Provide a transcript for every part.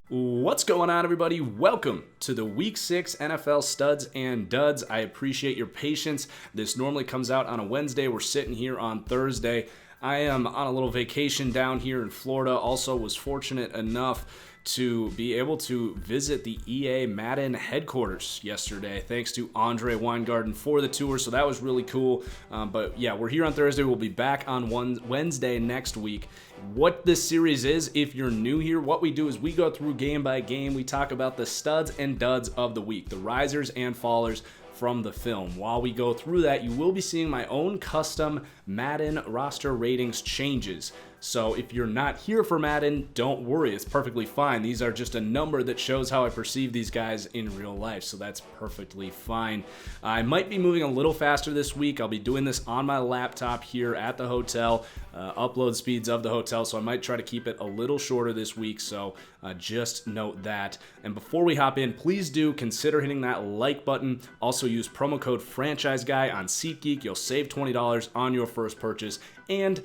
What's going on, everybody? Welcome to the Week 6 NFL Studs and Duds. I appreciate your patience. This normally comes out on a Wednesday. We're sitting here on Thursday. I am on a little vacation down here in Florida. Also was fortunate enough to be able to visit the EA Madden headquarters yesterday, thanks to Andre Weingarten for the tour, so that was really cool. But yeah, we're here on Thursday. We'll be back on Wednesday next week. What this series is, if you're new here, what we do is we go through game by game. We talk about the studs and duds of the week, the risers and fallers from the film. While we go through that, you will be seeing my own custom Madden roster ratings changes. So if you're not here for Madden, don't worry, it's perfectly fine. These are just a number that shows how I perceive these guys in real life, so that's perfectly fine. I might be moving a little faster this week. I'll be doing this on my laptop here at the hotel, upload speeds of the hotel, so I might try to keep it a little shorter this week, so just note that. And before we hop in, please do consider hitting that like button. Also use promo code FranchiseGuy on SeatGeek. You'll save $20 on your first purchase, and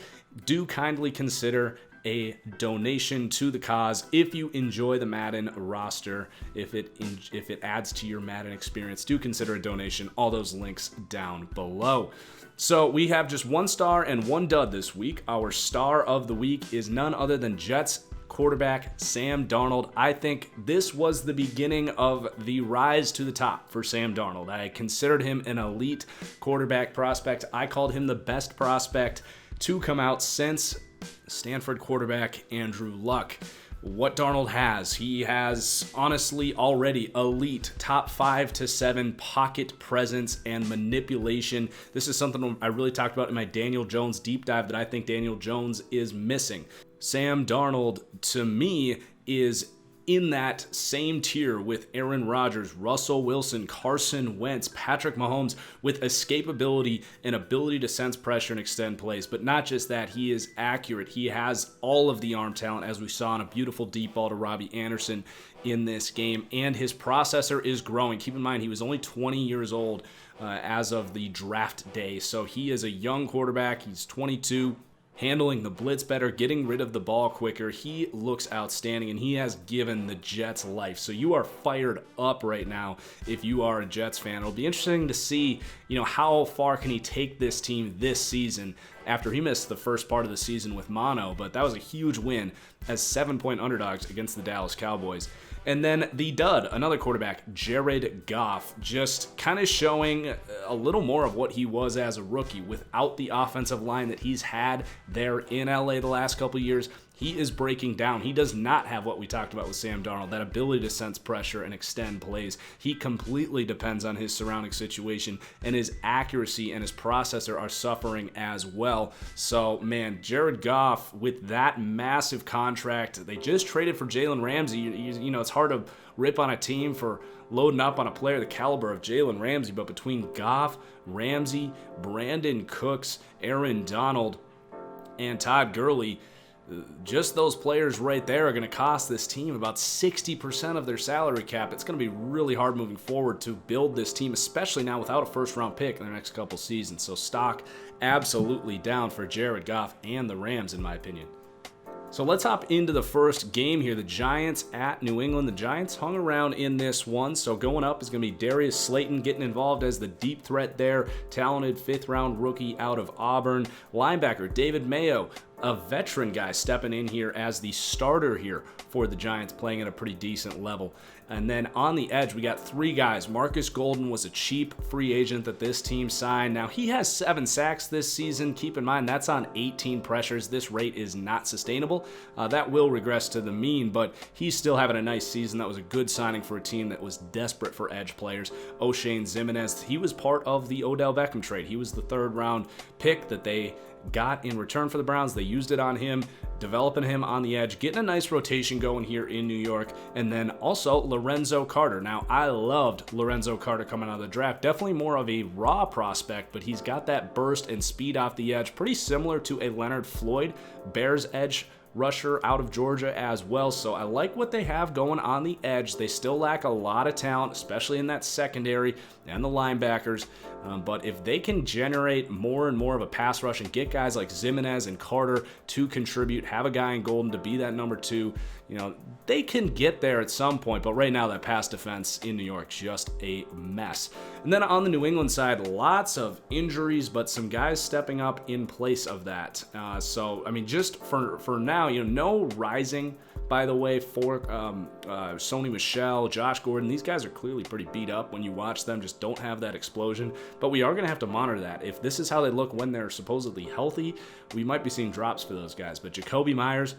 do kindly consider a donation to the cause if you enjoy the Madden roster. If it adds to your Madden experience, do consider a donation. All those links down below. So we have just one star and one dud this week. Our star of the week is none other than Jets quarterback Sam Darnold. I think this was the beginning of the rise to the top for Sam Darnold. I considered him an elite quarterback prospect. I called him the best prospect to come out since Stanford quarterback Andrew Luck. What Darnold has, he has honestly already elite top 5 to 7 pocket presence and manipulation. This is something I really talked about in my Daniel Jones deep dive that I think Daniel Jones is missing. Sam Darnold, to me, is in that same tier with Aaron Rodgers, Russell Wilson, Carson Wentz, Patrick Mahomes, with escapability and ability to sense pressure and extend plays. But not just that, he is accurate. He has all of the arm talent, as we saw in a beautiful deep ball to Robbie Anderson in this game. And his processor is growing. Keep in mind, he was only 20 years old as of the draft day. So he is a young quarterback. He's 22. Handling the blitz better, getting rid of the ball quicker. He looks outstanding, and he has given the Jets life. So you are fired up right now if you are a Jets fan. It'll be interesting to see, how far can he take this team this season after he missed the first part of the season with mono, but that was a huge win as 7-point underdogs against the Dallas Cowboys. And then the dud, another quarterback, Jared Goff, just kind of showing a little more of what he was as a rookie without the offensive line that he's had there in LA the last couple years. He is breaking down. He does not have what we talked about with Sam Darnold, that ability to sense pressure and extend plays. He completely depends on his surrounding situation, and his accuracy and his processor are suffering as well. So, man, Jared Goff, with that massive contract, they just traded for Jalen Ramsey. It's hard to rip on a team for loading up on a player the caliber of Jalen Ramsey, but between Goff, Ramsey, Brandon Cooks, Aaron Donald, and Todd Gurley, just those players right there are going to cost this team about 60% of their salary cap. It's going to be really hard moving forward to build this team, especially now without a first-round pick in the next couple seasons. So stock absolutely down for Jared Goff and the Rams, in my opinion. So let's hop into the first game here. The Giants at New England. The Giants hung around in this one. So going up is going to be Darius Slayton getting involved as the deep threat there. Talented 5th-round rookie out of Auburn. Linebacker David Mayo, a veteran guy, stepping in here as the starter here for the Giants, playing at a pretty decent level. And then on the edge, we got 3 guys. Marcus Golden was a cheap free agent that this team signed. Now, he has 7 sacks this season. Keep in mind, that's on 18 pressures. This rate is not sustainable. That will regress to the mean, but he's still having a nice season. That was a good signing for a team that was desperate for edge players. O'Shane Ximines, he was part of the Odell Beckham trade. He was the 3rd-round pick that they got in return for the Browns. They used it on him, developing him on the edge, getting a nice rotation going here in New York. And then also Lorenzo Carter. Now, I loved Lorenzo Carter coming out of the draft. Definitely more of a raw prospect, but he's got that burst and speed off the edge, pretty similar to a Leonard Floyd, Bears edge rusher out of Georgia as well. So I like what they have going on the edge. They still lack a lot of talent, especially in that secondary and the linebackers. But if they can generate more and more of a pass rush and get guys like Zimenez and Carter to contribute, have a guy in Golden to be that number 2, they can get there at some point. But right now, that pass defense in New York, just a mess. And then on the New England side, lots of injuries, but some guys stepping up in place of that. So, I mean, just for now, no rising, by the way, for Sony Michel, Josh Gordon. These guys are clearly pretty beat up when you watch them, just don't have that explosion. But we are going to have to monitor that. If this is how they look when they're supposedly healthy, we might be seeing drops for those guys. But Jacoby Myers,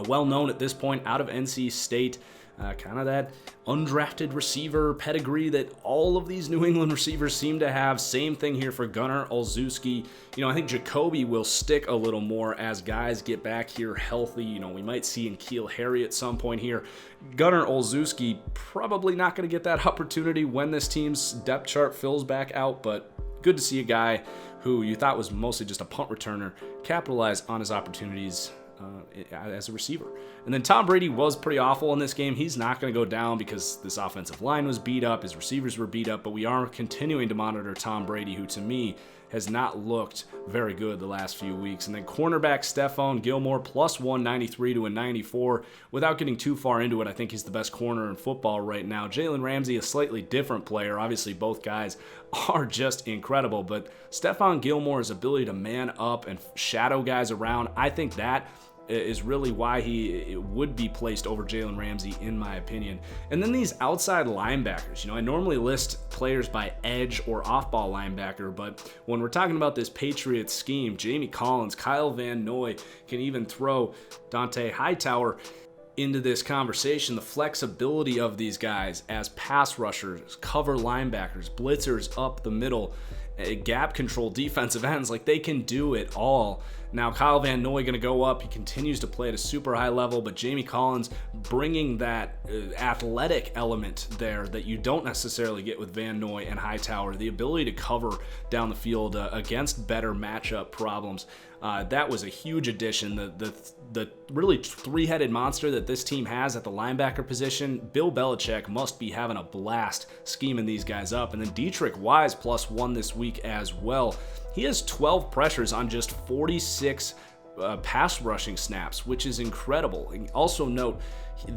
well known at this point out of NC State, kind of that undrafted receiver pedigree that all of these New England receivers seem to have. Same thing here for Gunnar Olszewski. I think Jacoby will stick a little more as guys get back here healthy. We might see N'Keal Harry at some point here. Gunnar Olszewski probably not going to get that opportunity when this team's depth chart fills back out, but good to see a guy who you thought was mostly just a punt returner capitalize on his opportunities as a receiver. And then Tom Brady was pretty awful in this game. He's not going to go down because this offensive line was beat up, his receivers were beat up, but we are continuing to monitor Tom Brady, who to me has not looked very good the last few weeks. And then cornerback Stephon Gilmore, plus 193 to a 94. Without getting too far into it, I think he's the best corner in football right now. Jalen Ramsey, a slightly different player. Obviously, both guys are just incredible, but Stephon Gilmore's ability to man up and shadow guys around, I think that is really why he would be placed over Jalen Ramsey, in my opinion. And then these outside linebackers. I normally list players by edge or off-ball linebacker, but when we're talking about this Patriots scheme, Jamie Collins, Kyle Van Noy, can even throw Dante Hightower into this conversation. The flexibility of these guys as pass rushers, cover linebackers, blitzers up the middle, gap control defensive ends, like they can do it all. Now Kyle Van Noy going to go up. He continues to play at a super high level, but Jamie Collins bringing that athletic element there that you don't necessarily get with Van Noy and Hightower, the ability to cover down the field against better matchup problems. That was a huge addition. The really three-headed monster that this team has at the linebacker position, Bill Belichick must be having a blast scheming these guys up. And then Dietrich Wise plus 1 this week as well. He has 12 pressures on just 46 pass rushing snaps, which is incredible. And also note,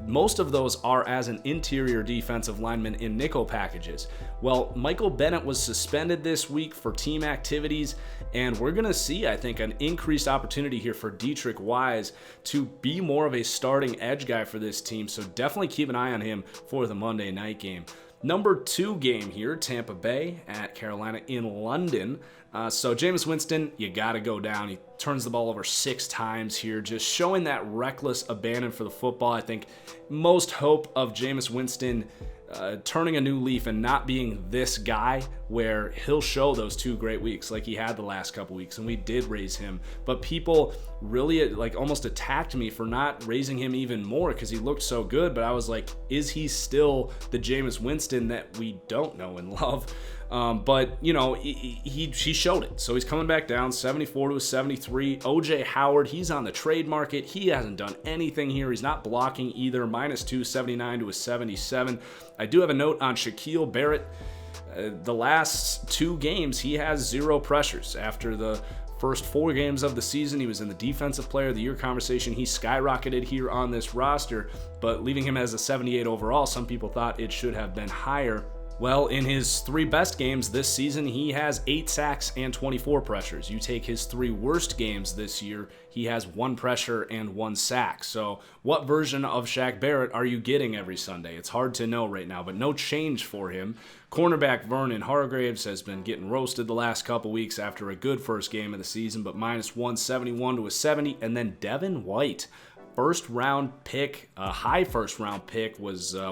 most of those are as an interior defensive lineman in nickel packages. Well, Michael Bennett was suspended this week for team activities, and we're going to see, I think, an increased opportunity here for Dietrich Wise to be more of a starting edge guy for this team, so definitely keep an eye on him for the Monday night game. Number 2 game here, Tampa Bay at Carolina in London. So Jameis Winston, you got to go down. He turns the ball over 6 times here, just showing that reckless abandon for the football. I think most hope of Jameis Winston turning a new leaf and not being this guy where he'll show those 2 great weeks like he had the last couple weeks, and we did raise him. But people really almost attacked me for not raising him even more because he looked so good. But I was like, is he still the Jameis Winston that we don't know and love? But he showed it. So he's coming back down 74 to a 73. OJ Howard, he's on the trade market. He hasn't done anything here. He's not blocking either. Minus 2, 79 to a 77. I do have a note on Shaquille Barrett. The last 2 games, he has 0 pressures. After the first 4 games of the season, he was in the Defensive Player of the Year conversation. He skyrocketed here on this roster, but leaving him as a 78 overall, some people thought it should have been higher. Well, in his 3 best games this season, he has 8 sacks and 24 pressures. You take his 3 worst games this year, he has 1 pressure and 1 sack. So what version of Shaq Barrett are you getting every Sunday? It's hard to know right now, but no change for him. Cornerback Vernon Hargreaves has been getting roasted the last couple weeks after a good first game of the season, but minus 171 to a 70. And then Devin White, first round pick, a high first round pick, was the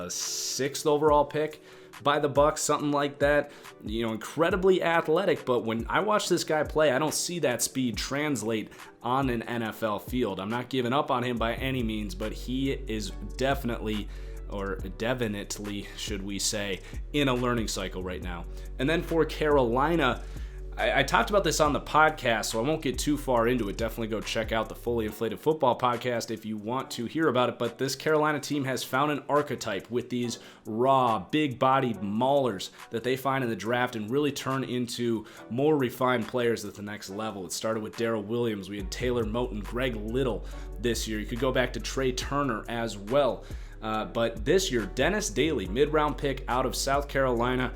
6th overall pick by the Bucs, something like that. Incredibly athletic, but when I watch this guy play, I don't see that speed translate on an NFL field. I'm not giving up on him by any means, but he is definitely, should we say, in a learning cycle right now. And then for Carolina, I talked about this on the podcast, so I won't get too far into it. Definitely go check out the Fully Inflated Football podcast if you want to hear about it. But this Carolina team has found an archetype with these raw, big-bodied maulers that they find in the draft and really turn into more refined players at the next level. It started with Darrell Williams. We had Taylor Moton, Greg Little this year. You could go back to Trey Turner as well. But this year, Dennis Daly, mid-round pick out of South Carolina.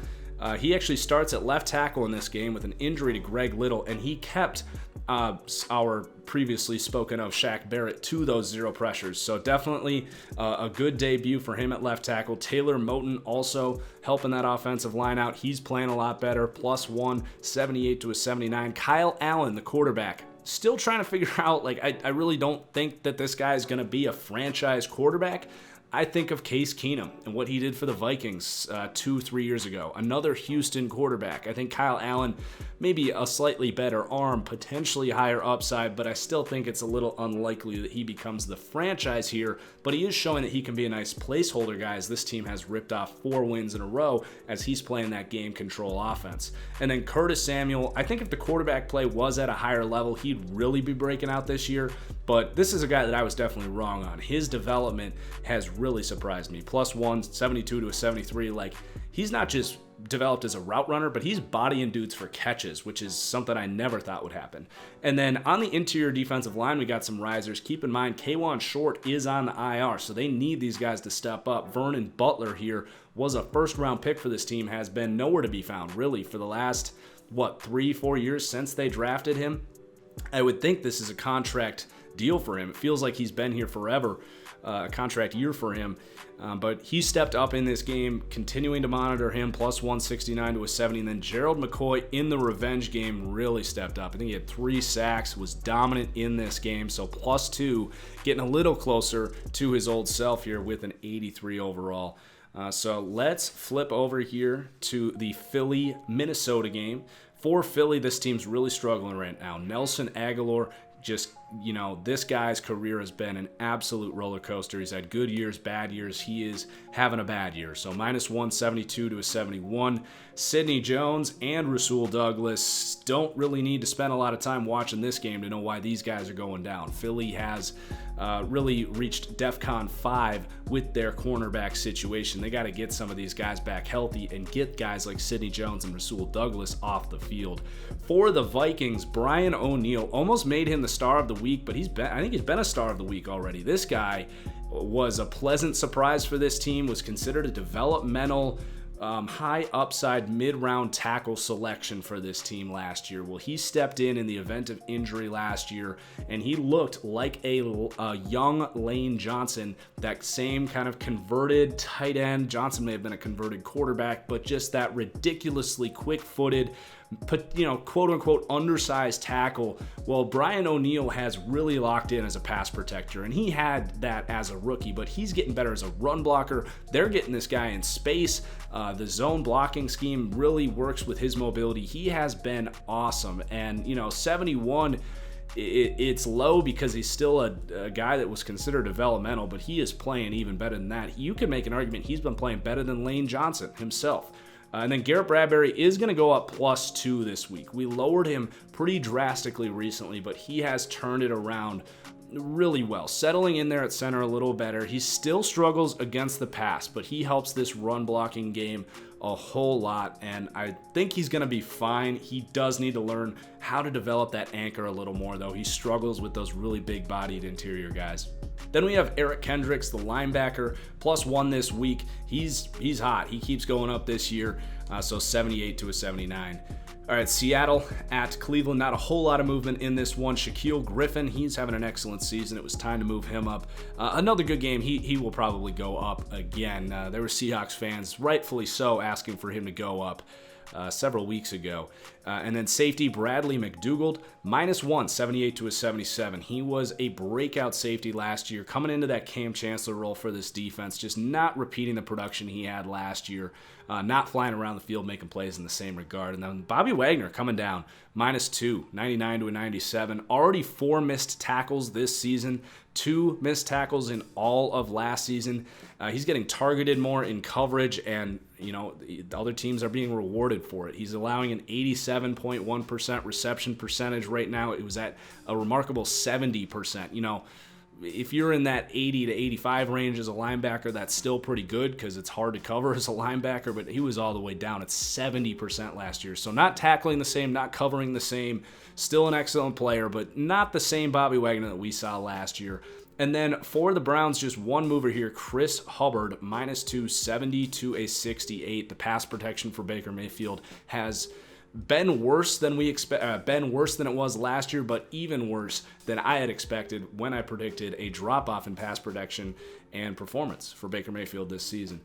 He actually starts at left tackle in this game with an injury to Greg Little, and he kept our previously spoken of Shaq Barrett to those zero pressures. So definitely a good debut for him at left tackle. Taylor Moton also helping that offensive line out. He's playing a lot better. +1, 78 to a 79. Kyle Allen, the quarterback, still trying to figure out, I really don't think that this guy is going to be a franchise quarterback. I think of Case Keenum and what he did for the Vikings 2-3 years ago. Another Houston quarterback. I think Kyle Allen, maybe a slightly better arm, potentially higher upside, but I still think it's a little unlikely that he becomes the franchise here. But he is showing that he can be a nice placeholder guy, as this team has ripped off 4 wins in a row as he's playing that game control offense. And then Curtis Samuel, I think if the quarterback play was at a higher level, he'd really be breaking out this year. But this is a guy that I was definitely wrong on. His development has really surprised me. +1, 72 to a 73. He's not just developed as a route runner, but he's bodying dudes for catches, which is something I never thought would happen. And then on the interior defensive line, we got some risers. Keep in mind, K'Wan Short is on the IR, so they need these guys to step up. Vernon Butler here was a first-round pick for this team, has been nowhere to be found, really, for the last, 3-4 years since they drafted him. I would think this is a contract deal for him. It feels like he's been here forever, a contract year for him. But he stepped up in this game, continuing to monitor him, +1, 69 to a 70. And then Gerald McCoy in the revenge game really stepped up. I think he had 3 sacks, was dominant in this game. So +2, getting a little closer to his old self here with an 83 overall. So let's flip over here to the Philly-Minnesota game. For Philly, this team's really struggling right now. Nelson Aguilar, this guy's career has been an absolute roller coaster. He's had good years, bad years. He is having a bad year. So -1, 72 to a 71. Sidney Jones and Rasul Douglas don't really need to spend a lot of time watching this game to know why these guys are going down. Philly has really reached DEFCON 5 with their cornerback situation. They got to get some of these guys back healthy and get guys like Sidney Jones and Rasul Douglas off the field. For the Vikings, Brian O'Neill, almost made him the star of the week, but I think he's been a star of the week already. This guy was a pleasant surprise for this team, was considered a developmental high upside mid-round tackle selection for this team last year. Well, he stepped in the event of injury last year, and he looked like a young Lane Johnson, that same kind of converted tight end. Johnson may have been a converted quarterback, but just that ridiculously quick-footed, quote-unquote undersized tackle. Well, Brian O'Neill has really locked in as a pass protector, and he had that as a rookie, but he's getting better as a run blocker. They're getting this guy in space. The zone blocking scheme really works with his mobility. He has been awesome, and 71, it's low because he's still a guy that was considered developmental, but he is playing even better than that. You can make an argument he's been playing better than Lane Johnson himself. And then Garrett Bradbury is going to go up +2 this week. We lowered him pretty drastically recently, but he has turned it around really well, settling in there at center a little better. He still struggles against the pass, but he helps this run blocking game a whole lot, and I think he's going to be fine. He does need to learn how to develop that anchor a little more, though. He struggles with those really big-bodied interior guys. Then we have Eric Kendricks, the linebacker, +1 this week. He's hot. He keeps going up this year, so 78 to a 79. All right, Seattle at Cleveland. Not a whole lot of movement in this one. Shaquille Griffin, he's having an excellent season. It was time to move him up. Another good game. He will probably go up again. There were Seahawks fans, rightfully so, asking for him to go up several weeks ago. And then safety Bradley McDougald, -1, 78 to a 77. He was a breakout safety last year, coming into that Cam Chancellor role for this defense, just not repeating the production he had last year, not flying around the field making plays in the same regard. And then Bobby Wagner coming down, -2, 99 to a 97. Already 4 missed tackles this season, 2 missed tackles in all of last season. He's getting targeted more in coverage, and the other teams are being rewarded for it. He's allowing an 87 67.1% reception percentage right now. It was at a remarkable 70%. You know, if you're in that 80 to 85 range as a linebacker, that's still pretty good because it's hard to cover as a linebacker, but he was all the way down at 70% last year. So not tackling the same, not covering the same, still an excellent player, but not the same Bobby Wagner that we saw last year. And then for the Browns, just one mover here, Chris Hubbard, -2, 70 to a 68. The pass protection for Baker Mayfield has been worse than it was last year, but even worse than I had expected when I predicted a drop-off in pass protection and performance for Baker Mayfield this season.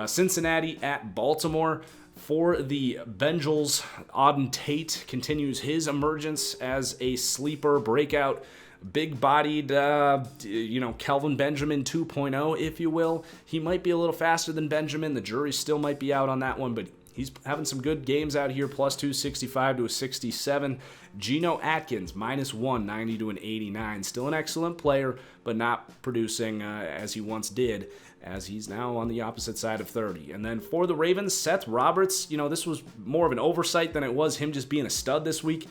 Cincinnati at Baltimore. For the Bengals, Auden Tate continues his emergence as a sleeper breakout, big-bodied, Kelvin Benjamin 2.0, if you will. He might be a little faster than Benjamin. The jury still might be out on that one, but he's having some good games out here, +2, 65 to a 67. Geno Atkins, -1, 90 to an 89. Still an excellent player, but not producing as he once did, as he's now on the opposite side of 30. And then for the Ravens, Seth Roberts, this was more of an oversight than it was him just being a stud this week.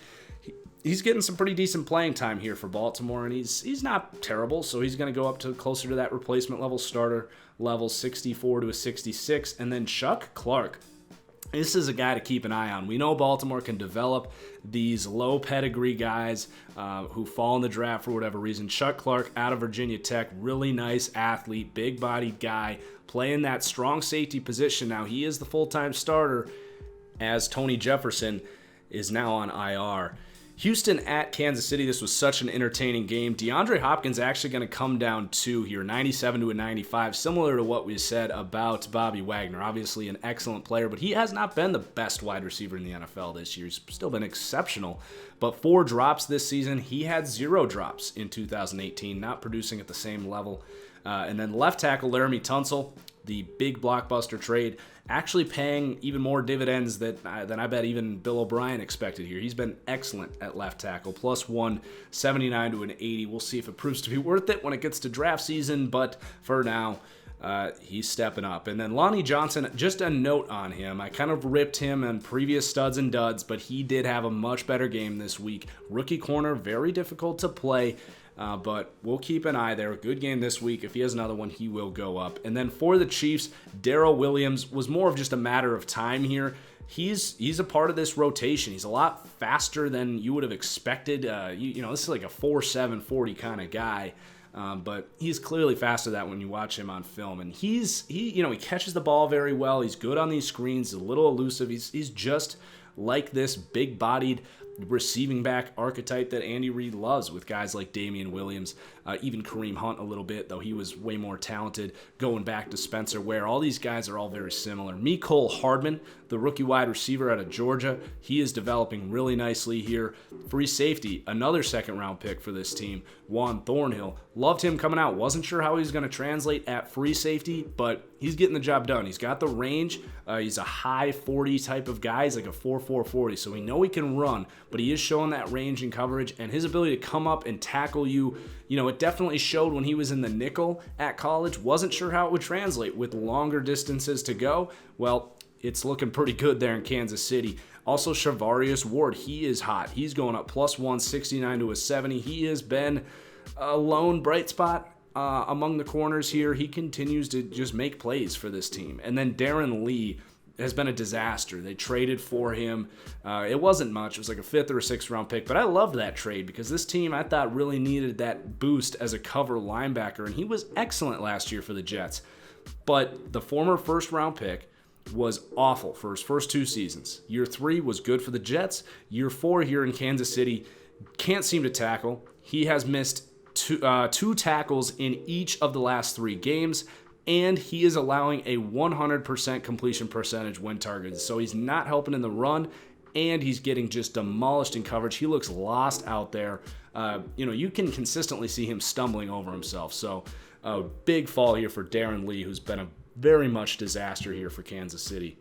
He's getting some pretty decent playing time here for Baltimore, and he's not terrible, so he's going to go up to closer to that replacement level, starter level, 64 to a 66. And then Chuck Clark. This is a guy to keep an eye on. We know Baltimore can develop these low pedigree guys who fall in the draft for whatever reason. Chuck Clark out of Virginia Tech, really nice athlete, big-bodied guy, playing that strong safety position. Now, he is the full-time starter as Tony Jefferson is now on IR. Houston at Kansas City. This was such an entertaining game. DeAndre Hopkins actually going to come down 2 here, 97 to a 95, similar to what we said about Bobby Wagner. Obviously an excellent player, but he has not been the best wide receiver in the NFL this year. He's still been exceptional, but 4 drops this season. He had 0 drops in 2018, not producing at the same level. And then left tackle Laramie Tunsil, the big blockbuster trade, actually paying even more dividends than I bet even Bill O'Brien expected here. He's been excellent at left tackle, +1, 79 to an 80. We'll see if it proves to be worth it when it gets to draft season, but for now, he's stepping up. And then Lonnie Johnson, just a note on him. I kind of ripped him on previous studs and duds, but he did have a much better game this week. Rookie corner, very difficult to play. But we'll keep an eye there. Good game this week. If he has another one, he will go up. And then for the Chiefs, Darrell Williams was more of just a matter of time here. He's a part of this rotation. He's a lot faster than you would have expected. This is like a 4.7 40 kind of guy. But he's clearly faster than that when you watch him on film. And he catches the ball very well. He's good on these screens. He's a little elusive. He's just like this big-bodied receiving back archetype that Andy Reid loves with guys like Damian Williams, even Kareem Hunt a little bit, though he was way more talented, going back to Spencer Ware. All these guys are all very similar. Mecole Hardman, the rookie wide receiver out of Georgia, he is developing really nicely here. Free safety, another second-round pick for this team, Juan Thornhill. Loved him coming out. Wasn't sure how he was going to translate at free safety, but he's getting the job done. He's got the range. He's a high 40 type of guy. He's like a 4.4 40, so we know he can run, but he is showing that range and coverage, and his ability to come up and tackle you, it definitely showed when he was in the nickel at college. Wasn't sure how it would translate with longer distances to go. Well, it's looking pretty good there in Kansas City. Also, Charvarius Ward, he is hot. He's going up +1, 69 to a 70. He has been a lone bright spot among the corners here. He continues to just make plays for this team. And then Darren Lee has been a disaster. They traded for him. It wasn't much. It was like a 5th or a 6th round pick, but I loved that trade because this team, I thought, really needed that boost as a cover linebacker, and he was excellent last year for the Jets. But the former 1st round pick was awful for his first 2 seasons. Year 3 was good for the Jets. Year 4 here in Kansas City, can't seem to tackle. He has missed two tackles in each of the last 3 games, and he is allowing a 100% completion percentage when targeted. So he's not helping in the run, and he's getting just demolished in coverage. He looks lost out there. You can consistently see him stumbling over himself. So a big fall here for Darren Lee, who's been a very much disaster here for Kansas City.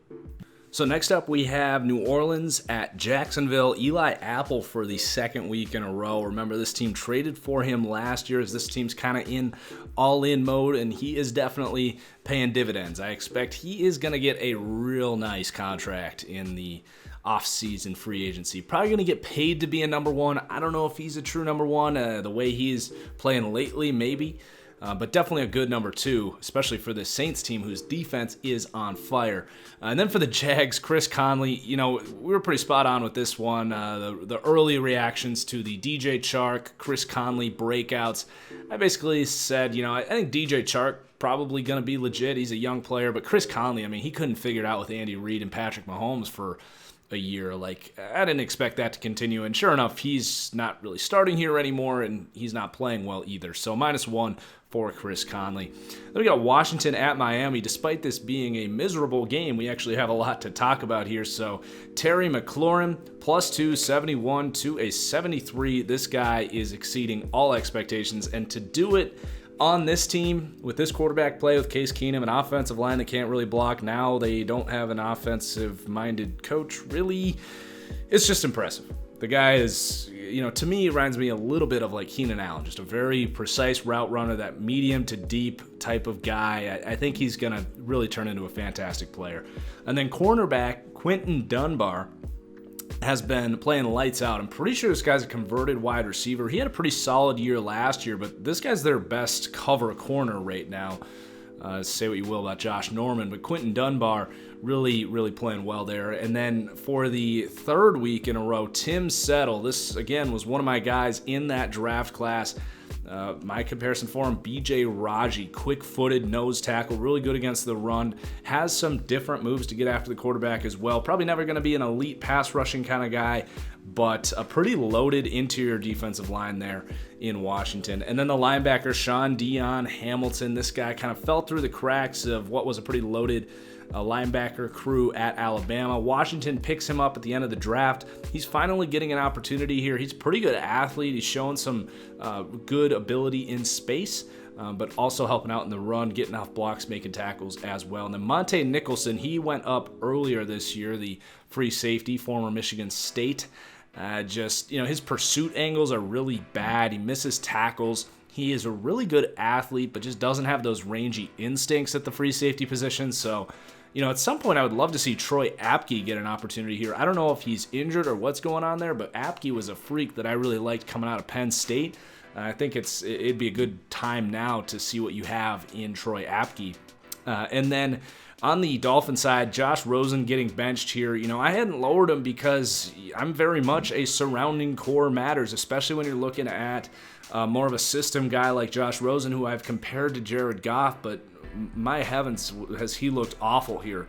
So next up, we have New Orleans at Jacksonville. Eli Apple for the 2nd week in a row. Remember, this team traded for him last year as this team's kind of in all-in mode, and he is definitely paying dividends. I expect he is going to get a real nice contract in the off-season free agency. Probably going to get paid to be a number one. I don't know if he's a true number one. The way he's playing lately, maybe. But definitely a good number two, especially for the Saints team whose defense is on fire. And then for the Jags, Chris Conley, we were pretty spot on with this one. The early reactions to the DJ Chark, Chris Conley breakouts. I basically said, I think DJ Chark probably going to be legit. He's a young player, but Chris Conley, he couldn't figure it out with Andy Reid and Patrick Mahomes for a year. I didn't expect that to continue, and sure enough, he's not really starting here anymore, and he's not playing well either. So -1 for Chris Conley. Then we got Washington at Miami. Despite this being a miserable game, we actually have a lot to talk about here. So Terry McLaurin, +2, 71 to a 73. This guy is exceeding all expectations, and to do it on this team with this quarterback play with Case Keenum, an offensive line that can't really block. Now they don't have an offensive-minded coach, really. It's just impressive. The guy is, to me, reminds me a little bit of like Keenan Allen, just a very precise route runner, that medium to deep type of guy. I think he's going to really turn into a fantastic player. And then cornerback Quinton Dunbar has been playing lights out. I'm pretty sure this guy's a converted wide receiver. He had a pretty solid year last year, but this guy's their best cover corner right now. Say what you will about Josh Norman, but Quinton Dunbar really, really playing well there. And then for the third week in a row, Tim Settle. This, again, was one of my guys in that draft class. My comparison for him, B.J. Raji, quick-footed nose tackle, really good against the run, has some different moves to get after the quarterback as well. Probably never going to be an elite pass rushing kind of guy, but a pretty loaded interior defensive line there in Washington. And then the linebacker, Sean Dion Hamilton. This guy kind of fell through the cracks of what was a pretty loaded linebacker crew at Alabama. Washington picks him up at the end of the draft. He's finally getting an opportunity here. He's a pretty good athlete. He's showing some good ability in space, but also helping out in the run, getting off blocks, making tackles as well. And then Monte Nicholson, he went up earlier this year, the free safety, former Michigan State. His pursuit angles are really bad. He misses tackles. He is a really good athlete, but just doesn't have those rangy instincts at the free safety position. So, at some point I would love to see Troy Apke get an opportunity here. I don't know if he's injured or what's going on there, but Apke was a freak that I really liked coming out of Penn State. I think it'd be a good time now to see what you have in Troy Apke. And then on the Dolphin side, Josh Rosen getting benched here. I hadn't lowered him because I'm very much a surrounding core matters, especially when you're looking at more of a system guy like Josh Rosen, who I've compared to Jared Goff, but my heavens, has he looked awful here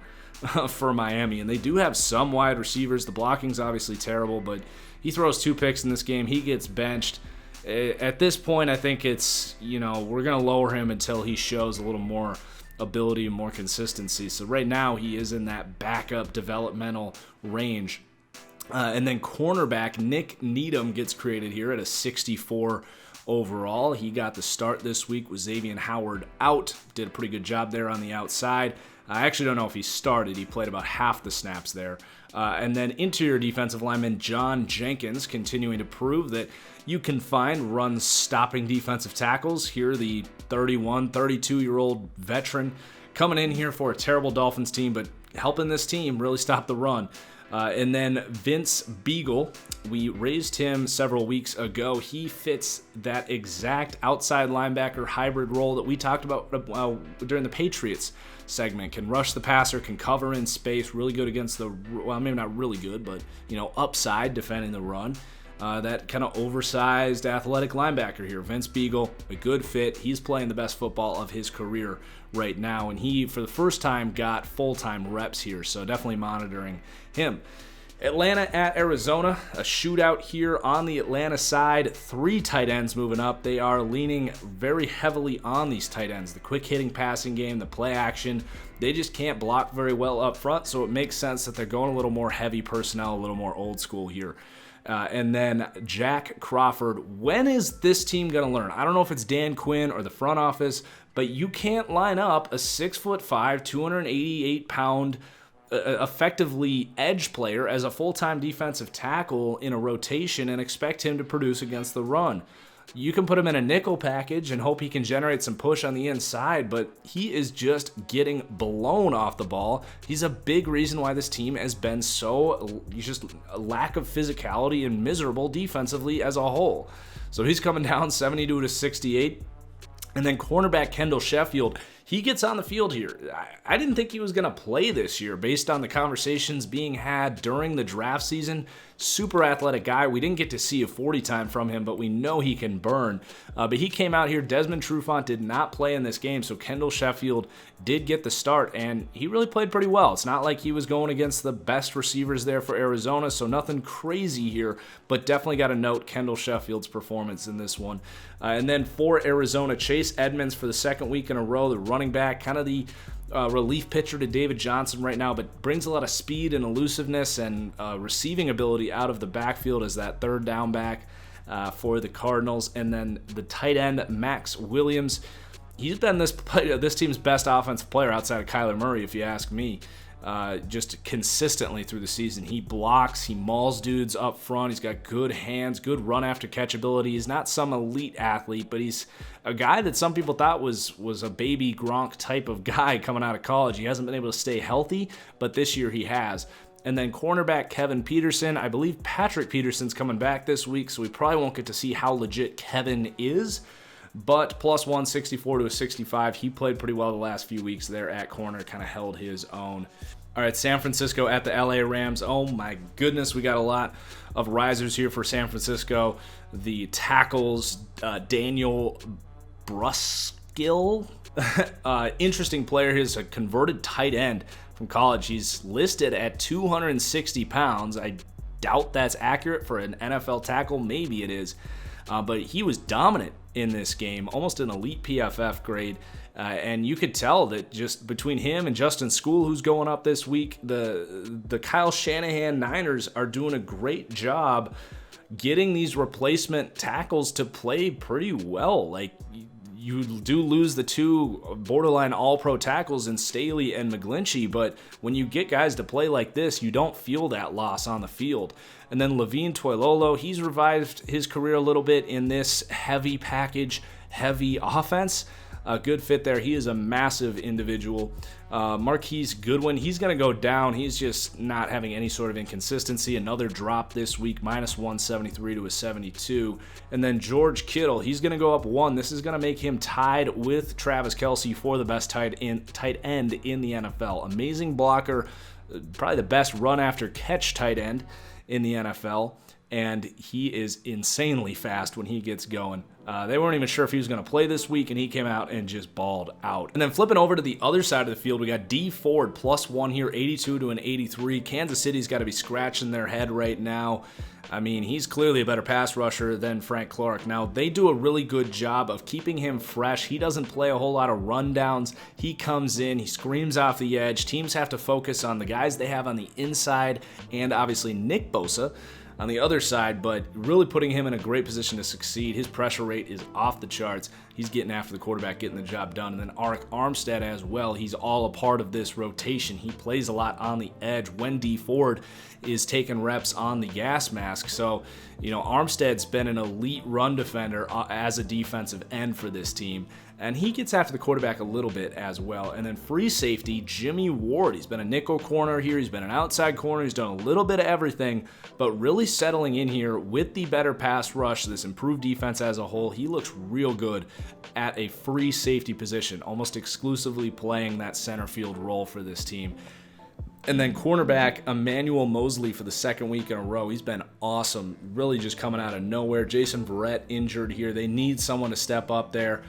for Miami. And they do have some wide receivers. The blocking's obviously terrible, but he throws 2 picks in this game. He gets benched. At this point, I think it's, we're going to lower him until he shows a little more ability and more consistency. So right now he is in that backup developmental range. And then cornerback Nick Needham gets created here at a 64 overall. He got the start this week with Xavier Howard out. Did a pretty good job there on the outside. I actually don't know if he started. He played about half the snaps there. And then interior defensive lineman John Jenkins continuing to prove that you can find run-stopping defensive tackles. Here, the 31, 32-year-old veteran coming in here for a terrible Dolphins team, but helping this team really stop the run. And then Vince Beagle, we raised him several weeks ago. He fits that exact outside linebacker hybrid role that we talked about during the Patriots segment. Can rush the passer, can cover in space, really good against maybe not really good, but, upside defending the run. That kind of oversized athletic linebacker here. Vince Beagle, a good fit. He's playing the best football of his career right now, and he, for the first time, got full-time reps here, so definitely monitoring him. Atlanta at Arizona, a shootout here on the Atlanta side. 3 tight ends moving up. They are leaning very heavily on these tight ends. The quick-hitting passing game, the play action, they just can't block very well up front, so it makes sense that they're going a little more heavy personnel, a little more old school here. And then Jack Crawford. When is this team going to learn? I don't know if it's Dan Quinn or the front office, but you can't line up a 6'5", 288-pound, effectively edge player as a full-time defensive tackle in a rotation and expect him to produce against the run. You can put him in a nickel package and hope he can generate some push on the inside, but he is just getting blown off the ball. He's a big reason why this team has been so just a lack of physicality and miserable defensively as a whole. So he's coming down 72-68. And then cornerback Kendall Sheffield, he gets on the field here. I didn't think he was going to play this year based on the conversations being had during the draft season. Super athletic guy. We didn't get to see a 40 time from him, but we know he can burn. But he came out here. Desmond Trufant did not play in this game, so Kendall Sheffield did get the start, and he really played pretty well. It's not like he was going against the best receivers there for Arizona, so nothing crazy here, but definitely got to note Kendall Sheffield's performance in this one. And then for Arizona, Chase Edmonds for the second week in a row, the running back, kind of the relief pitcher to David Johnson right now, but brings a lot of speed and elusiveness and receiving ability out of the backfield as that third down back for the Cardinals. And then the tight end, Max Williams. He's been this team's best offensive player outside of Kyler Murray, if you ask me. Just consistently through the season. He blocks, he mauls dudes up front, he's got good hands, good run after catch ability. He's not some elite athlete, but he's a guy that some people thought was a baby Gronk type of guy coming out of college. He hasn't been able to stay healthy, but this year he has. And then cornerback Kevin Peterson. I believe Patrick Peterson's coming back this week, so we probably won't get to see how legit Kevin is. But plus 164 to a 65. He played pretty well the last few weeks there at corner, kind of held his own. All right, San Francisco at the LA Rams. Oh my goodness, we got a lot of risers here for San Francisco. The tackles, Daniel Brunskill, interesting player. He's a converted tight end from college. He's listed at 260 pounds. I doubt that's accurate for an NFL tackle. Maybe it is. But he was dominant in this game, almost an elite PFF grade. And you could tell that just between him and Justin School, who's going up this week, the Kyle Shanahan Niners are doing a great job getting these replacement tackles to play pretty well. Like, you do lose the two borderline all-pro tackles in Staley and McGlinchey, but when you get guys to play like this, you don't feel that loss on the field. And then Levine Toilolo, he's revived his career a little bit in this heavy package, heavy offense. A good fit there. He is a massive individual. Marquise Goodwin, he's going to go down. He's just not having any sort of inconsistency. Another drop this week, minus 173 to a 72. And then George Kittle, he's going to go up one. This is going to make him tied with Travis Kelce for the best tight end in the NFL. Amazing blocker, probably the best run after catch tight end in the NFL. And he is insanely fast when he gets going. They weren't even sure if he was going to play this week, and he came out and just balled out. And then flipping over to the other side of the field, we got D Ford plus one here, 82 to an 83. Kansas City's got to be scratching their head right now. I mean, he's clearly a better pass rusher than Frank Clark. Now, they do a really good job of keeping him fresh. He doesn't play a whole lot of rundowns. He comes in, he screams off the edge. Teams have to focus on the guys they have on the inside and obviously Nick Bosa on the other side, but really putting him in a great position to succeed. His pressure rate is off the charts. He's getting after the quarterback, getting the job done. And then Arik Armstead as well. He's all a part of this rotation. He plays a lot on the edge when D Ford is taking reps on the gas mask. So, Armstead's been an elite run defender as a defensive end for this team. And he gets after the quarterback a little bit as well. And then free safety, Jimmy Ward. He's been a nickel corner here. He's been an outside corner. He's done a little bit of everything, but really settling in here with the better pass rush, this improved defense as a whole. He looks real good at a free safety position, almost exclusively playing that center field role for this team. And then cornerback Emmanuel Mosley for the second week in a row. He's been awesome, really just coming out of nowhere. Jason Verrett injured here. They need someone to step up there.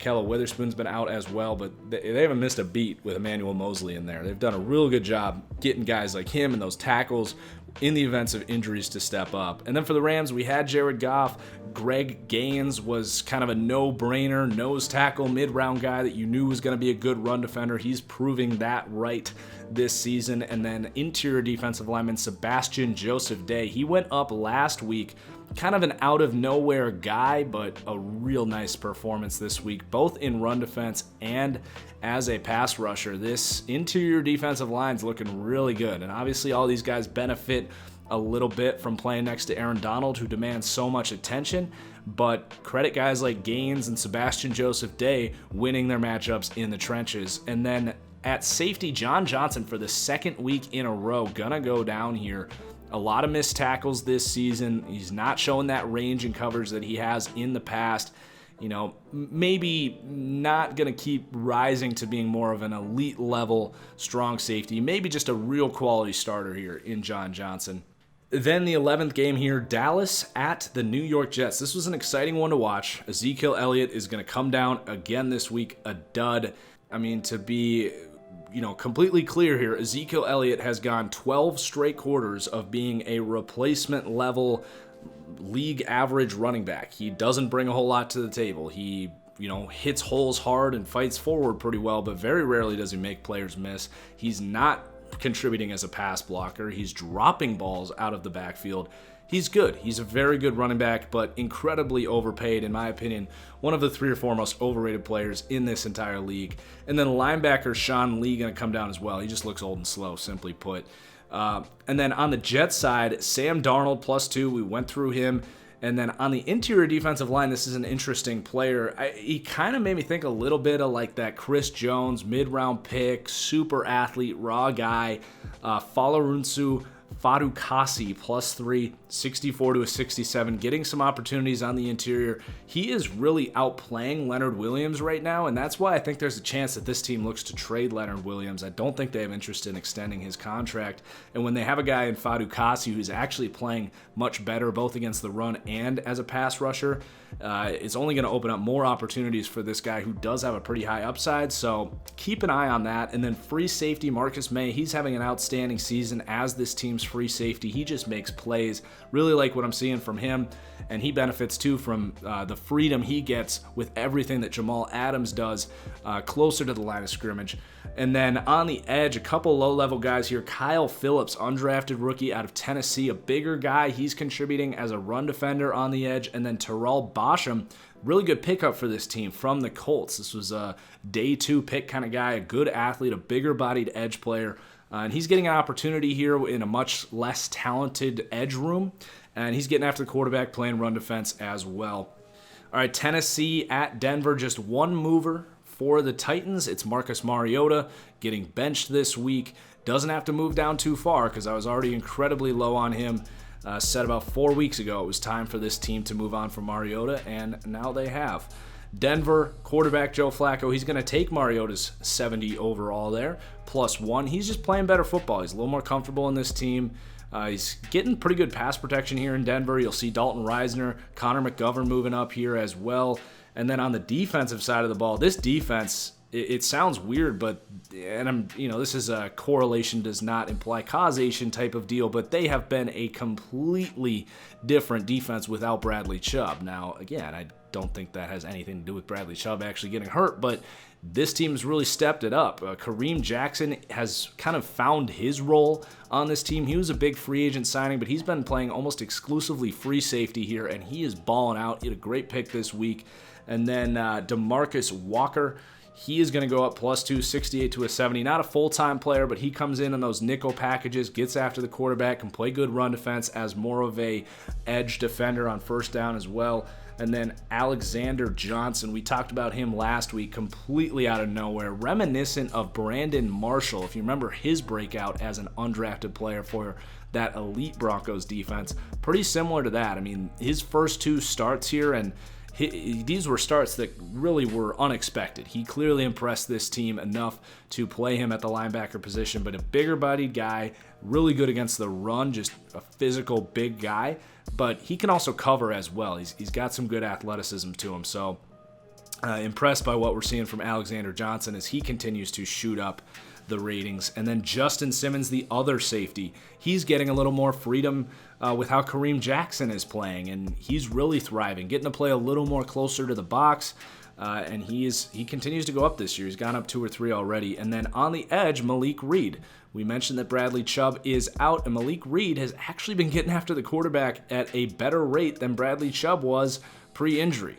Kella Witherspoon's been out as well, but they haven't missed a beat with Emmanuel Mosley in there. They've done a real good job getting guys like him and those tackles in the events of injuries to step up. And then for the Rams, we had Jared Goff. Greg Gaines was kind of a no-brainer, nose tackle, mid-round guy that you knew was going to be a good run defender. He's proving that right this season. And then interior defensive lineman Sebastian Joseph Day. He went up last week, kind of an out-of-nowhere guy, but a real nice performance this week, both in run defense and as a pass rusher. This interior defensive line's looking really good, and obviously all these guys benefit a little bit from playing next to Aaron Donald, who demands so much attention, but credit guys like Gaines and Sebastian Joseph Day winning their matchups in the trenches. And then at safety, John Johnson for the second week in a row gonna go down here. A lot of missed tackles this season. He's not showing that range and coverage that he has in the past. Maybe not going to keep rising to being more of an elite level strong safety. Maybe just a real quality starter here in John Johnson. Then the 11th game here, Dallas at the New York Jets. This was an exciting one to watch. Ezekiel Elliott is going to come down again this week, a dud. I mean, to be completely clear here, Ezekiel Elliott has gone 12 straight quarters of being a replacement level league average running back. He doesn't bring a whole lot to the table. He, hits holes hard and fights forward pretty well, but very rarely does he make players miss. He's not contributing as a pass blocker. He's dropping balls out of the backfield. He's good. He's a very good running back, but incredibly overpaid, in my opinion. One of the 3 or 4 most overrated players in this entire league. And then linebacker Sean Lee going to come down as well. He just looks old and slow, simply put. And then on the Jets side, Sam Darnold +2. We went through him. And then on the interior defensive line, this is an interesting player. He kind of made me think a little bit of like that Chris Jones, mid-round pick, super athlete, raw guy, Falarunsu Fadukasi +3, 64 to a 67, getting some opportunities on the interior. He is really outplaying Leonard Williams right now, and that's why I think there's a chance that this team looks to trade Leonard Williams. I don't think they have interest in extending his contract, and when they have a guy in Fadukasi who's actually playing much better both against the run and as a pass rusher, it's only going to open up more opportunities for this guy who does have a pretty high upside, so keep an eye on that. And then free safety Marcus May, he's having an outstanding season as this team's free safety. He just makes plays. Really like what I'm seeing from him, and he benefits too from the freedom he gets with everything that Jamal Adams does closer to the line of scrimmage. And then on the edge, a couple low-level guys here. Kyle Phillips, undrafted rookie out of Tennessee, a bigger guy. He's contributing as a run defender on the edge. And then Terrell Basham, really good pickup for this team from the Colts. This was a day 2 pick kind of guy, a good athlete, a bigger-bodied edge player. And he's getting an opportunity here in a much less talented edge room. And he's getting after the quarterback, playing run defense as well. All right, Tennessee at Denver, just one mover for the Titans. It's Marcus Mariota getting benched this week. Doesn't have to move down too far because I was already incredibly low on him. Said about 4 weeks ago it was time for this team to move on from Mariota, and now they have. Denver, quarterback Joe Flacco, he's going to take Mariota's 70 overall there, +1. He's just playing better football. He's a little more comfortable in this team. He's getting pretty good pass protection here in Denver. You'll see Dalton Reisner, Connor McGovern moving up here as well. And then on the defensive side of the ball, this defense, it sounds weird, but this is a correlation does not imply causation type of deal, but they have been a completely different defense without Bradley Chubb. Now, again, I don't think that has anything to do with Bradley Chubb actually getting hurt, but this team has really stepped it up. Kareem Jackson has kind of found his role on this team. He was a big free agent signing, but he's been playing almost exclusively free safety here, and he is balling out. He had a great pick this week. And then DeMarcus Walker, he is going to go up +2, 68 to a 70. Not a full-time player, but he comes in those nickel packages, gets after the quarterback, can play good run defense as more of a edge defender on first down as well. And then Alexander Johnson, we talked about him last week, completely out of nowhere, reminiscent of Brandon Marshall, if you remember his breakout as an undrafted player for that elite Broncos defense. Pretty similar to that. I mean, his first 2 starts here, and these were starts that really were unexpected. He clearly impressed this team enough to play him at the linebacker position, but a bigger-bodied guy, really good against the run, just a physical big guy, but he can also cover as well. He's got some good athleticism to him, so impressed by what we're seeing from Alexander Johnson as he continues to shoot up the ratings. And then Justin Simmons, the other safety, he's getting a little more freedom with how Kareem Jackson is playing, and he's really thriving, getting to play a little more closer to the box, and he continues to go up this year. He's gone up 2 or 3 already. And then on the edge, Malik Reed. We mentioned that Bradley Chubb is out, and Malik Reed has actually been getting after the quarterback at a better rate than Bradley Chubb was pre-injury.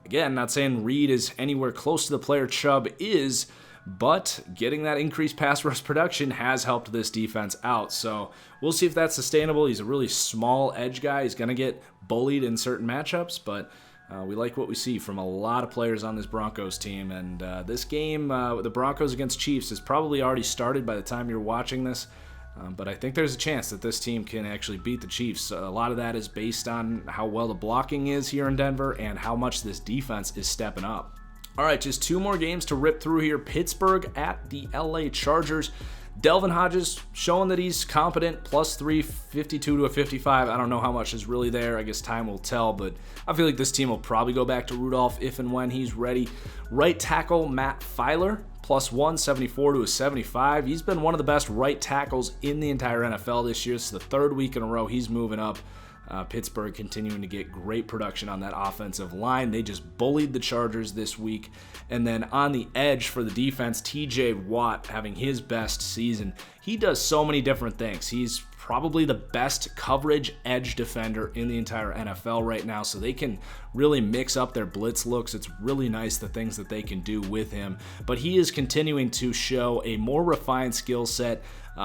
Again, not saying Reed is anywhere close to the player Chubb is, but getting that increased pass rush production has helped this defense out. So we'll see if that's sustainable. He's a really small edge guy. He's going to get bullied in certain matchups, but we like what we see from a lot of players on this Broncos team. And this game, the Broncos against Chiefs, is probably already started by the time you're watching this. But I think there's a chance that this team can actually beat the Chiefs. A lot of that is based on how well the blocking is here in Denver and how much this defense is stepping up. All right, just 2 more games to rip through here. Pittsburgh at the LA Chargers. Delvin Hodges showing that he's competent, +3, 52 to a 55. I don't know how much is really there. I guess time will tell, but I feel like this team will probably go back to Rudolph if and when he's ready. Right tackle Matt Filer, +1, 74 to a 75. He's been one of the best right tackles in the entire NFL this year. It's the 3rd week in a row he's moving up. Pittsburgh continuing to get great production on that offensive line. They just bullied the Chargers this week. And then on the edge for the defense, TJ Watt having his best season. He does so many different things. He's probably the best coverage edge defender in the entire NFL right now, so they can really mix up their blitz looks. It's really nice the things that they can do with him. But he is continuing to show a more refined skill set,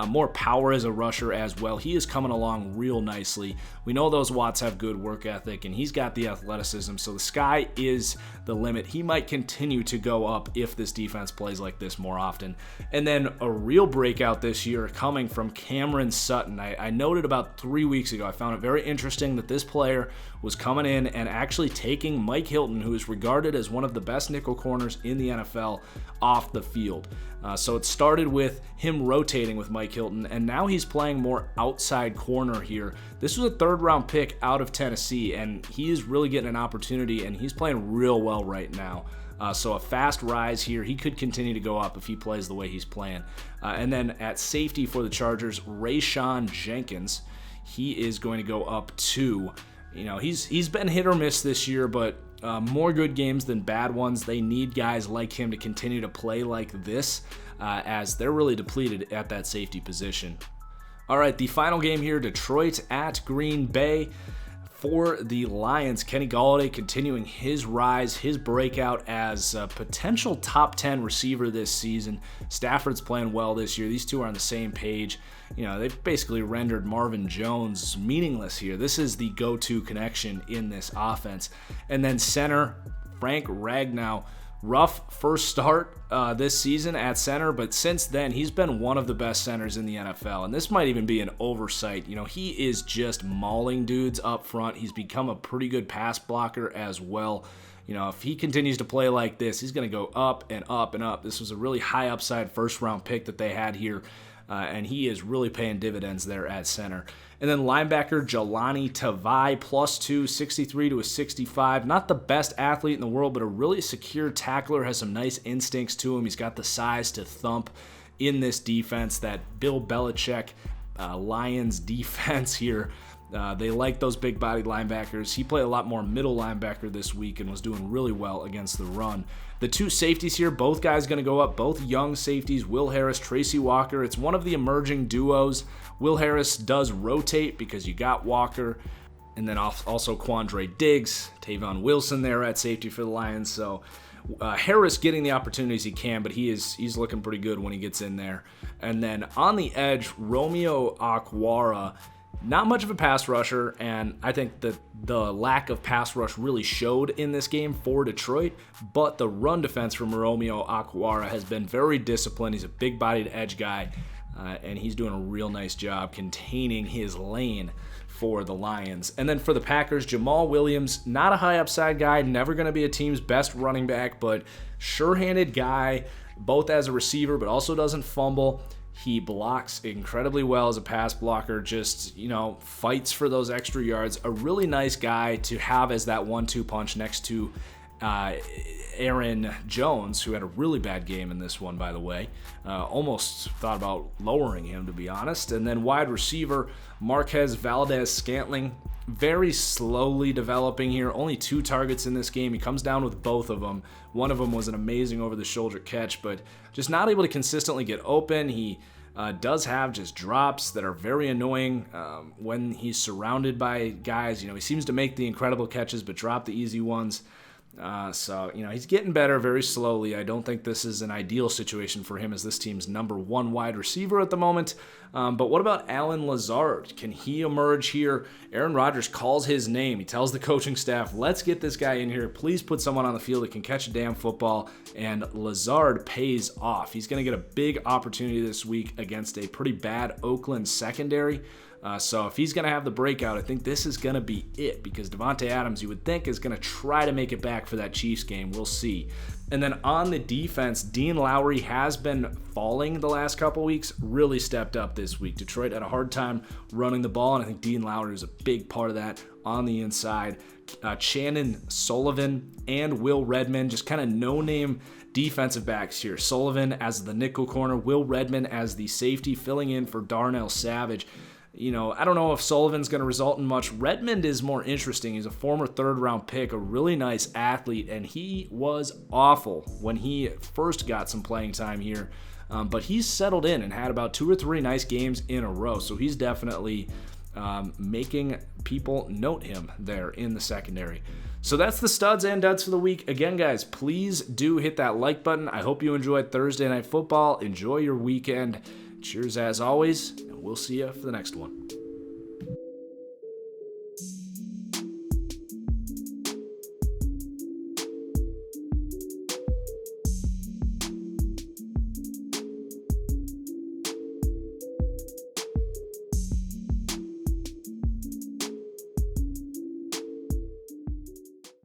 more power as a rusher as well. He is coming along real nicely. We know those Watts have good work ethic, and he's got the athleticism, so the sky is the limit. He might continue to go up if this defense plays like this more often. And then a real breakout this year coming from Cameron Sutton. I noted about 3 weeks ago, I found it very interesting that this player was coming in and actually taking Mike Hilton, who is regarded as one of the best nickel corners in the NFL, off the field. So it started with him rotating with Mike Hilton, and now he's playing more outside corner here. This was a 3rd-round pick out of Tennessee, and he is really getting an opportunity, and he's playing real well right now. So a fast rise here. He could continue to go up if he plays the way he's playing. And then at safety for the Chargers, Rayshawn Jenkins. He is going to go up 2. You know, he's been hit or miss this year, but more good games than bad ones. They need guys like him to continue to play like this, as they're really depleted at that safety position. All right, the final game here, Detroit at Green Bay. For the Lions, Kenny Golladay continuing his rise, his breakout as a potential top 10 receiver this season. Stafford's playing well this year. These two are on the same page. You know, they've basically rendered Marvin Jones meaningless here. This is the go-to connection in this offense. And then center, Frank Ragnow. Rough first start this season at center, but since then, he's been one of the best centers in the NFL, and this might even be an oversight. You know, he is just mauling dudes up front. He's become a pretty good pass blocker as well. You know, if he continues to play like this, he's going to go up and up and up. This was a really high upside first-round pick that they had here, and he is really paying dividends there at center. And then linebacker Jelani Tavai, +2, 63 to a 65. Not the best athlete in the world, but a really secure tackler, has some nice instincts to him. He's got the size to thump in this defense, that Bill Belichick Lions defense here. They like those big-bodied linebackers. He played a lot more middle linebacker this week and was doing really well against the run. The 2 safeties here, both guys going to go up, both young safeties, Will Harris, Tracy Walker. It's one of the emerging duos. Will Harris does rotate because you got Walker, and then also Quandre Diggs, Tavon Wilson there at safety for the Lions. So Harris getting the opportunities he can, but he's looking pretty good when he gets in there. And then on the edge, Romeo Okwara. Not much of a pass rusher, and I think that the lack of pass rush really showed in this game for Detroit, but the run defense from Romeo Okwara has been very disciplined. He's a big-bodied edge guy, and he's doing a real nice job containing his lane for the Lions. And then for the Packers, Jamal Williams, not a high upside guy, never going to be a team's best running back, but sure-handed guy, both as a receiver, but also doesn't fumble. He blocks incredibly well as a pass blocker, just, you know, fights for those extra yards. A really nice guy to have as that 1-2 punch next to Aaron Jones, who had a really bad game in this one, by the way. Almost thought about lowering him, to be honest. And then wide receiver, Marquez Valdez-Scantling, very slowly developing here. Only 2 targets in this game. He comes down with both of them. One of them was an amazing over-the-shoulder catch, but just not able to consistently get open. He does have just drops that are very annoying when he's surrounded by guys. You know, he seems to make the incredible catches but drop the easy ones. So, he's getting better very slowly. I don't think this is an ideal situation for him as this team's number one wide receiver at the moment. But what about Allen Lazard? Can he emerge here? Aaron Rodgers calls his name. He tells the coaching staff, let's get this guy in here. Please put someone on the field that can catch a damn football. And Lazard pays off. He's going to get a big opportunity this week against a pretty bad Oakland secondary. So if he's going to have the breakout, I think this is going to be it, because Davante Adams, you would think, is going to try to make it back for that Chiefs game. We'll see. And then on the defense, Dean Lowry has been falling the last couple weeks, really stepped up this week. Detroit had a hard time running the ball, and I think Dean Lowry is a big part of that on the inside. Shannon Sullivan and Will Redmond, just kind of no-name defensive backs here. Sullivan as the nickel corner, Will Redmond as the safety, filling in for Darnell Savage. I don't know if Sullivan's going to result in much. Redmond is more interesting. He's a former third-round pick, a really nice athlete, and he was awful when he first got some playing time here. But he's settled in and had about 2 or 3 nice games in a row, so he's definitely making people note him there in the secondary. So that's the studs and duds for the week. Again, guys, please do hit that like button. I hope you enjoyed Thursday Night Football. Enjoy your weekend. Cheers as always, and we'll see you for the next one.